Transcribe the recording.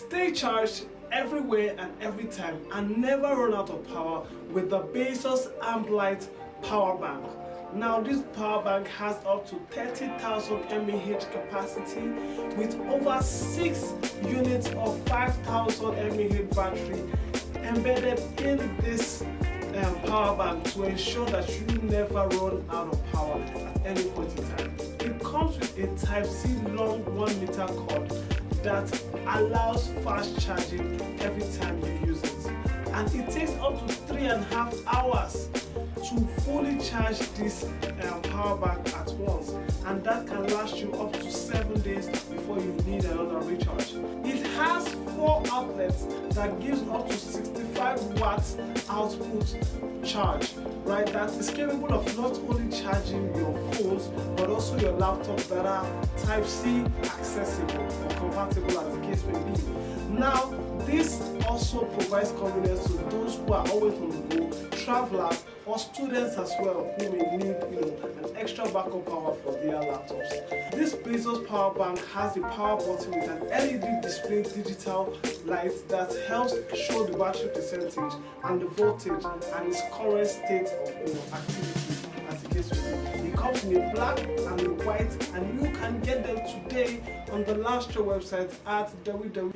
Stay charged everywhere and every time and never run out of power with the Baseus Amplight power bank. Now this power bank has up to 30,000 mAh capacity with over 6 units of 5,000 mAh battery embedded in this power bank to ensure that you never run out of power at any point in time. It comes with a Type-C long 1 meter cord that allows fast charging every time you use it, and it takes up to 3.5 hours to fully charge this power bank at once, and that can last you up to 7 days before you need another recharge. It has 4 outlets that gives up to 65 watts output charge, right? That is capable of not only charging your phones but also your laptops that are Type-C accessible or compatible as the case may be. Now this also provides convenience to those who are always on the go, travelers or students as well, who may need an extra backup power for their laptops. This Baseus power bank has a power button with an LED display digital light that helps show the battery percentage and the voltage and its current state of activity as the case may be. It comes in a black and a white, and you can get them today on the Lastro website at www.